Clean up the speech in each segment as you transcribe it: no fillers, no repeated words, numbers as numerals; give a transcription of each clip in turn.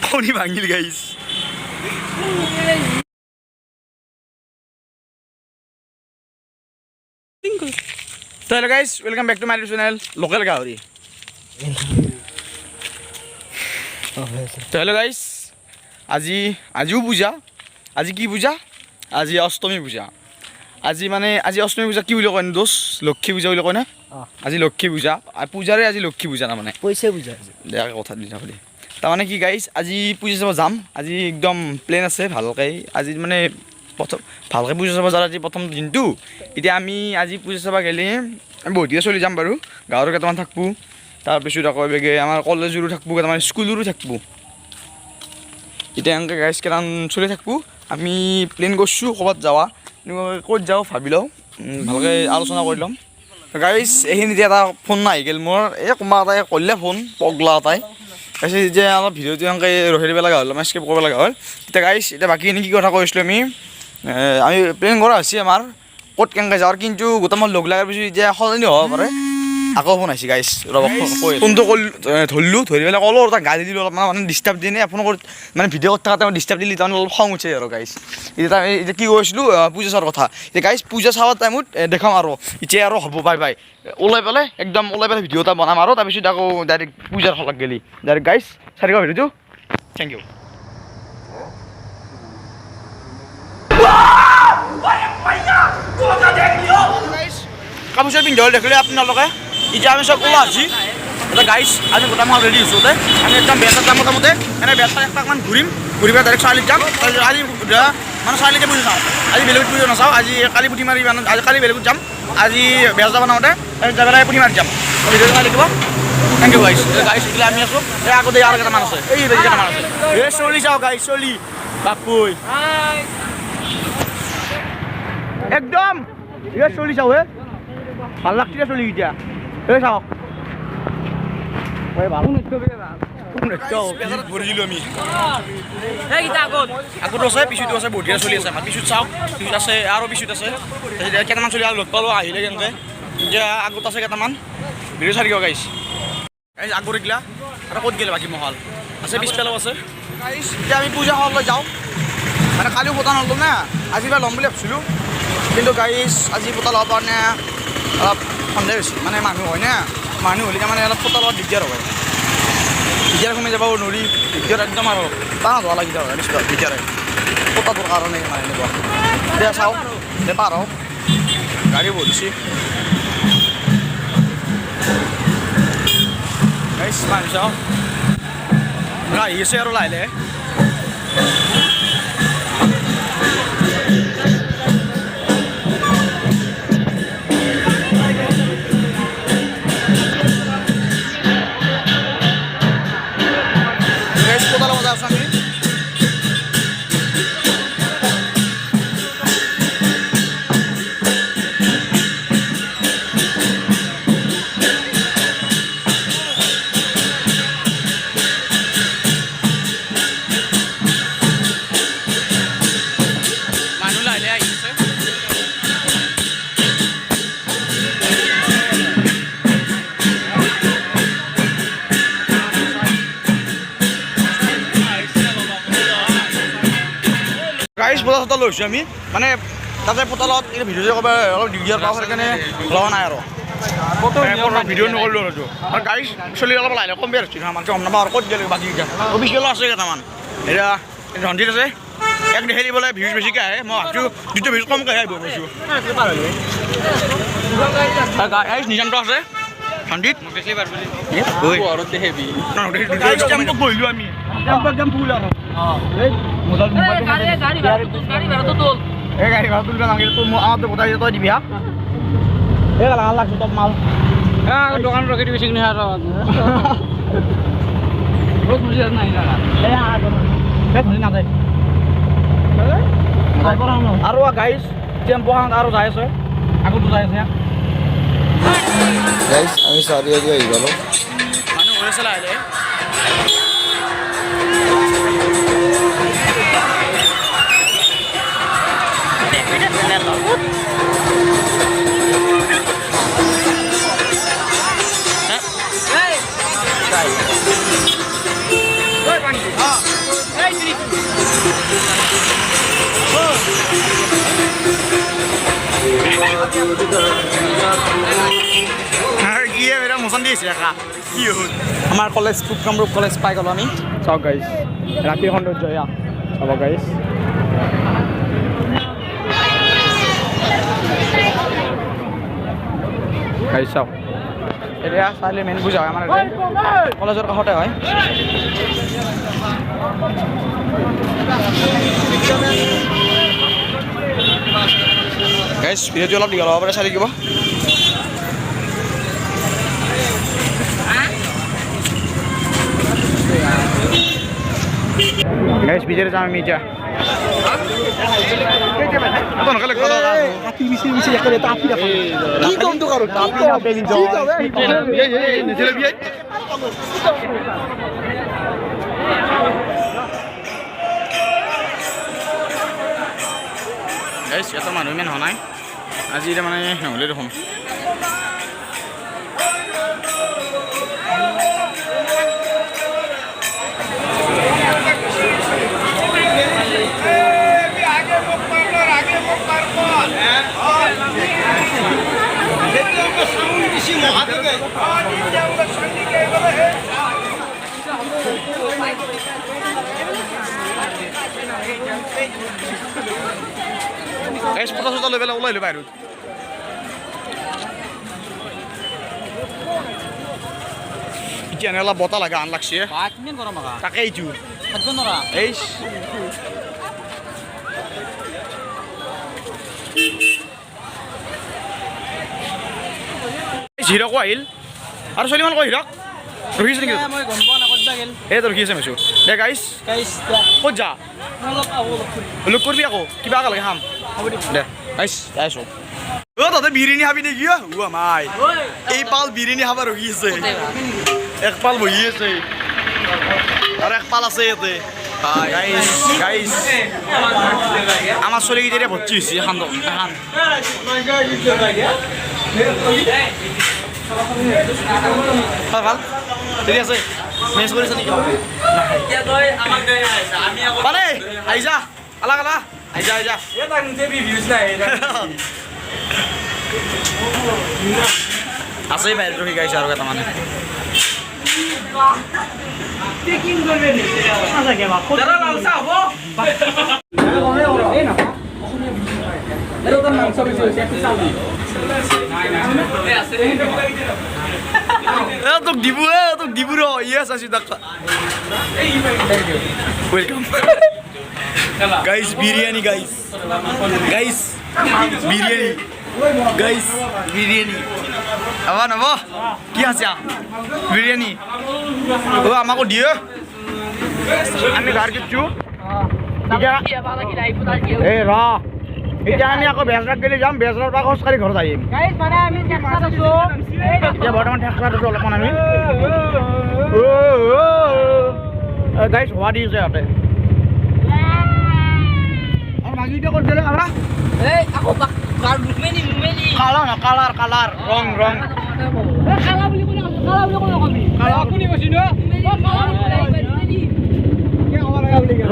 Pony bangil guys. So hello guys, welcome back to my channel Local Gauri. So hello guys, আজিও পূজা, আজি কি পূজা? আজি অষ্টমী পূজা। আজি অষ্টমী পূজা কি বুলি কয় দোষ? লক্ষ্মী পূজা বুলি কয় না? আজি লক্ষ্মী পূজা। আর পূজারে আজি লক্ষ্মী পূজা না মানে পয়সা পূজা দেখ কথা দিনা বলি। তার মানে কি গাইস, আজি পূজা চাব যাম। আজি একদম প্লেন আছে ভালকৈ। আজি মানে প্রথম ভালকৈ পূজা চাব যাৰ আজি প্ৰথম দিনটো। এতিয়া আমি আজি পূজা চাব গেলে আমি বহুতকেইটা চলি যাম বাৰু। গাঁৱৰ কেইটামান থাকবো, তাৰপিছত আকৌ বেগে আমাৰ কলেজৰো থাকবো, কেইটামান স্কুলৰো থাকবো। এতিয়া এনেকৈ গাইজ কেইটামান চলি থাকবো। আমি প্লেন কৰিছোঁ ক'ৰবাত যাৱা, ক'ত যাওঁ ভাবি লওঁ, ভালকৈ আলোচনা কৰি ল'ম। গাইজ এইখিনিতে এটা ফোন আহি গ'ল মোৰ, এই কোনোবা এটাই কৰিলে ফোন, পগলা এটাই কৈছে যে অলপ ভিডিঅ'টো এনেকৈ ৰখি দিব লগা হ'ল, আমাৰ স্কিপ কৰিব লগা হ'ল। এতিয়া গাইজ এতিয়া বাকীখিনি কি কথা কৈছিলোঁ আমি প্লেন কৰা হৈছে আমাৰ ক'ত কেনেকৈ যাওঁ, কিন্তু গোটেইমান লগ লগাৰ পিছত এতিয়া সলনি হ'ব পাৰে। আকৌ ফোন আহিছে গাইজ, ৰ'ব ফোনটো ধৰিলোঁ, ধৰি পেলাই ক'লোঁ তাক গালি দিলোঁ, অলপ মানে ডিষ্টাৰ্ব দিয়ে ফোন কৰি মানে ভিডিঅ' কৰি থকা ডিষ্টাৰ্ব দিলে তাৰমানে অলপ খং উঠে আৰু গাইজ। এতিয়া কি কৈছিলোঁ পূজা চোৱাৰ কথা। এতিয়া গাইজ পূজা চাৱাৰ টাইমত দেখাম আৰু এতিয়া আৰু হ'ব বাই বাই ওলাই পেলাই ভিডিঅ' এটা বনাম আৰু তাৰপিছত আকৌ ডাইৰেক্ট পূজাৰ হলত গেলি ডাইৰেক্ট গাইজ চাই থকা ভিডিঅ'টো। Thank you. কাপোৰ চাপোৰ পিন্ধি দেখিলে আপোনালোকে এতিয়া আমি চব ওলাই আছি। এতিয়া গাইজ আমি গোটামান ৰেডি হৈছোঁ, আমি একদম বেটাত যাম মোটামুটি এনে বেটাত একপাকমান ঘূৰিম, ঘূৰি পেলাই ডাইৰেক্ট চাৰিআলিত যাম। তাৰপিছত আজি মানে চাৰিআলিতে পুজা চাওঁ, আজি বেলেগত পুজা নাচাওঁ, আজি কালি পুঠি মাৰি আজি কালি বেলেগত যাম, আজি বেজ যাব নাওঁতে তাৰপিছত যাই পেলাই পুঠি মাৰি যাম। ভিডিঅ'টো চাই থাকিব। Thank U guys. গাইজ এইগিলা আমি আছোঁ, এই আগতে আৰু কেইটামান আছে, এই কেইটামান আছে, এই চলি চাওঁ গাইজ চলি বাপুই একদম এই চলি চাওঁ হে ভাল লাগছিলে চলি এতিয়া এই চাওক ভৰিছিলোঁ আমি আগতো আছে পিছতো আছে বঢ়িয়া চলি আছে। আমাৰ পিছত চাওক, পিছত আছে আৰু পিছত আছে কেইটামান চলি আৰু লগ পালোঁ আহিলে কেনেকৈ। এতিয়া আগত আছে কেইটামান ভিডিঅ' চাই দিব গাইছ। গাইছ আগত এইগিলা আৰু ক'ত গ'লে বাকী মহল আছে, পিছফালেও আছে গাইছ। এতিয়া আমি পূজা হললৈ যাওঁ, মানে কালিও পতা নল'লোঁ না, আজি এবাৰ ল'ম বুলি ভাবিছিলোঁ, কিন্তু গাইছ আজি পতা ল'ব পৰা নাই, অলপ সন্দেহ হৈছে। মানে মানুহ হয় না, মানুহ হ'লে মানে অলপ পতা লোৱাত দিগদাৰ হয়, দিগদাৰ সোমাই যাব নোৱাৰি, দিগদাৰ একদম আৰু টান হোৱা লাগি যায় দিগদাৰে পতাটোৰ কাৰণে মানে এনেকুৱা। এতিয়া চাওঁ এতিয়া পাৰ হওঁ, গাড়ী বহিছে গাইছ মানুহ চাওঁ আহি আছে আৰু লাহে লাহে। গাইজ পতা চতা লৈছোঁ আমি, মানে তাতে পতালত এই ভিডিঅ' ক'ব অলপ দিগদাৰ পাওঁ, সেইকাৰণে লোৱা নাই আৰু ভিডিঅ' নকৰিলোঁ আৰু আৰু গাড়ী চলি অলপ লাহে লাহে কমবে ৰাখিছোঁ, আমাকে গম নাপাওঁ আৰু ক'ত গ'লে বাকীকেইটা অফিচ গেলো আছে কেইটামান। এতিয়া ৰঞ্জিত আছে, এক দেখি দিবলৈ ভিউজ বেছিকৈ আহে, মই ভাবিছোঁ দুটা ভিউজ কমকৈ আহিব কৈছোঁ। গাইজ নিজান্ত আছে ৰঞ্জিত বহিলোঁ আমি একদম ফুল আৰু এই গাড়ী ভাড়া তুলিব নালাগে, আমাৰতো গোটাই তই দিবি হা এই লাগাল লাগছোঁ তোক মাল দোকান ৰখি দিবি চিগনি আৰু আৰু গাইজ টেম্পো আৰু যাই আছে, আগতো যাই আছে গাইজ। আমি চাৰিআলি আহি গ'লোঁ, মানুহ হৈ আছে লাহে লাহে। আমাৰ কলেজ কামৰূপ কলেজ পাই গ'লোঁ আমি চাওক গাইজ ৰাতিৰ সৌন্দৰ্য এয়া চাব গাইজ গাইজ চাওক এতিয়া চাৰিআলি মেইন পূজা হয় আমাৰ কলেজৰ কাষতে হয় গাইজ ভিডিঅ'টো অলপ দীঘল হ'ব পাৰে চাই থাকিব গাইজ ভিডিঅ'টো যাম আমি এতিয়া মানুহ ইমান হোৱা নাই আজি এতিয়া মানে নহ'লে দেখোন ফটো চটো লৈ পেলাই ওলাই লৈ বাহিৰত এতিয়া অলপ বতাহ লাগা আন লাগছে তাকে এইটো এই হিৰকো আহিল আৰু ছোৱালীমান কৈ হিৰক ৰখিছে নেকি এই তো ৰখি আছে মেছো দে গাইছ ক'ত যা লগ কৰিবি আকৌ কিবা লাগে খাম দে গাইছ যাইছোঁ তাতে বিৰিয়ানী খাবি নেকি মাই এই পাল বিৰিয়ানী খাব ৰখি আছে এক পাল বহি আছে আৰু এক পাল আছে ইয়াতে গাইছ গাইছ আমাৰ ছোৱালীকেইটা এতিয়া ভৰ্তি হৈছে এখন ভাল ঠিক আছে মেচ কৰিছে নেকি পালে আহি যা আলা আলা আহি যা আহি যা আছে বাহিৰত ৰখি গাইছে আৰু কেইটামান তোক দিব ৰ ইয়েছ আছো তাক welcome guys biryani guys biryani guys biryani আবা নব কি আছে বিরিয়ানি ও আমাকো দিও আমি ঘর গেছু এই র এতিয়া আমি আকৌ বেজৰাত গেলি যাম বেজৰাৰ পৰা খোজকাঢ়ি ঘৰত আহিম গাইস মানে আমি টেক্সাত আছো এতিয়া বৰ্তমান টেক্সাত আছো অলপমান আমি গাইস হোৱা দিছে ইয়াতে আৰু বাগিটো কৰি দিলে আৰু এই আকৌ কাল মুমেনি কালাৰ ৰং কালা বুলি কলি কালা কোনি কৈছি ন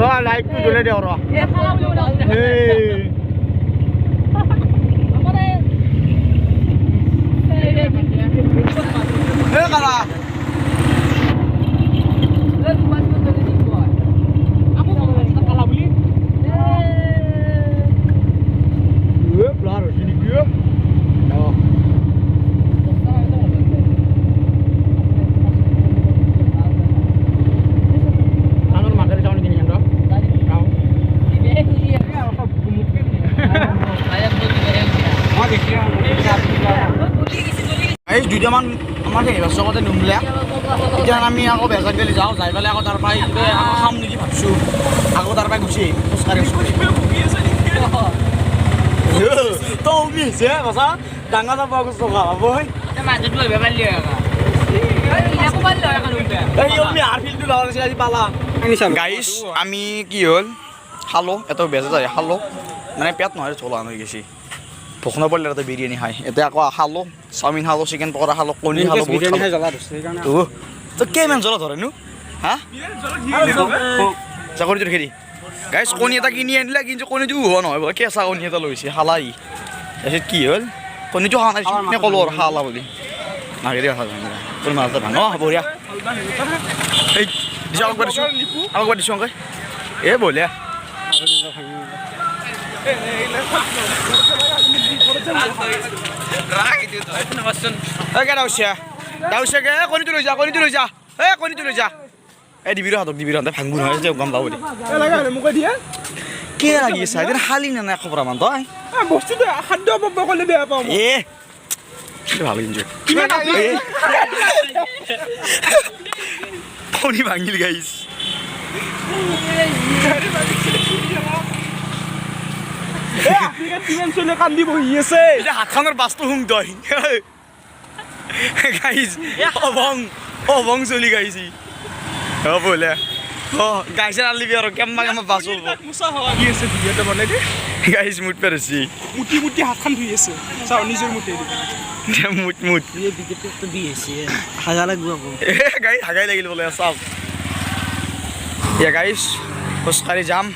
ৰ লাইটটো জ্বলাই দিও ৰ এই কালা দুটামান আমাৰ চকতে নুমলে এতিয়া আমি আকৌ বেজাত গেলি যাওঁ যাই পেলাই আকৌ তাৰ পৰাই আকৌ খাম নেকি ভাবছোঁ আকৌ তাৰ পৰাই গুচি খোজকাঢ়ি তো উমিছে বচা ডাঙৰ যাব টকা হ'বই মাজত লৈ পাৰিলি গাইছ আমি কি হ'ল খালোঁ এটা বেজা যায় খালোঁ মানে পেট নহয় চলা হৈ গৈছে ভোক নপৰিলে তাতে বিৰিয়ানী খাই এতিয়া আকৌ খালোঁ চাওমিন খালোঁ চিকেন পকৰা খালোঁ কণী খালোঁ তই কেইমান জ্বলা ধৰেনো হা চাকৰিটো খেদি গাইছ কণী এটা কিনি আনিলে কিন্তু কণীটো হোৱা নহয় বোলে কেঁচা কণী এটা লৈছে হালাই তাৰপিছত কি হ'ল কণীটো খোৱা নাই নে ক'লো আৰু খালা বুলি নাগেৰি কথা তোৰ মাছ এটা ভাঙ বঢ়িয়া এই দিছোঁ আমাক দিছোঁ আমাক দিছোঁ অংকে এ বঢ়িয়া দাউচিয়াকে কণীটো লৈ যা এই কণীটো লৈ যা এই দিবি হাতক ভাঙব নহয় যে গম পাব দে কে লাগি আছে এদিন শালি নে নাই খবৰ মান তই বস্তুটো খাদ্য কৰিলে বেয়া পাওঁ এ ভাল কিন্তু কণী ভাঙিল গাইছ কান্দি বহি আছে হাতখনৰ বাছটো শুং তই গাইছ অভং চলি গাইছি বোলে গাইছে নালিবি আৰু কেম্মা বাছ হ'ব গাইছ মুঠ পেৰছি মুটি হাতখন ধুই আছে চাওঁ নিজৰ মুঠি মুঠ গাই হাগাই লাগিল বোলে চাওক গাইছ খোজকাঢ়ি যাম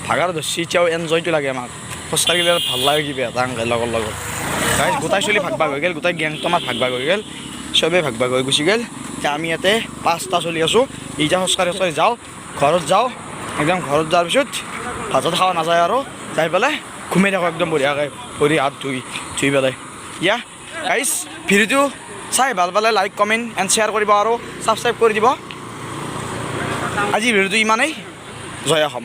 ভাগাৰ ধৰছি এতিয়াও এনজয়টো লাগে আমাক খোজকাঢ়ি গ'লে ভাল লাগে কিবা এটা লগৰ লগত গাইছ গোটাই চলি ভাগ হৈ গ'ল গোটাই গেংটো আমাৰ ভাগ হৈ গ'ল চবেই ভাগ হৈ গুচি গ'ল এতিয়া আমি ইয়াতে 5টা চলি আছোঁ এতিয়া খোজকাঢ়ি যাওঁ ঘৰত যাওঁ একদম ঘৰত যোৱাৰ পিছত ভাত খাৱা নাযায় আৰু যাই পেলাই ঘুমাই থাকোঁ একদম বঢ়িয়াকৈ ভৰি হাত ধুই পেলাই ইয়া গাইছ ভিডিঅ'টো চাই ভাল পালে লাইক কমেণ্ট এণ্ড শ্বেয়াৰ কৰিব আৰু ছাবস্ক্ৰাইব কৰি দিব আজি ভিডিঅ'টো ইমানেই জয় অসম।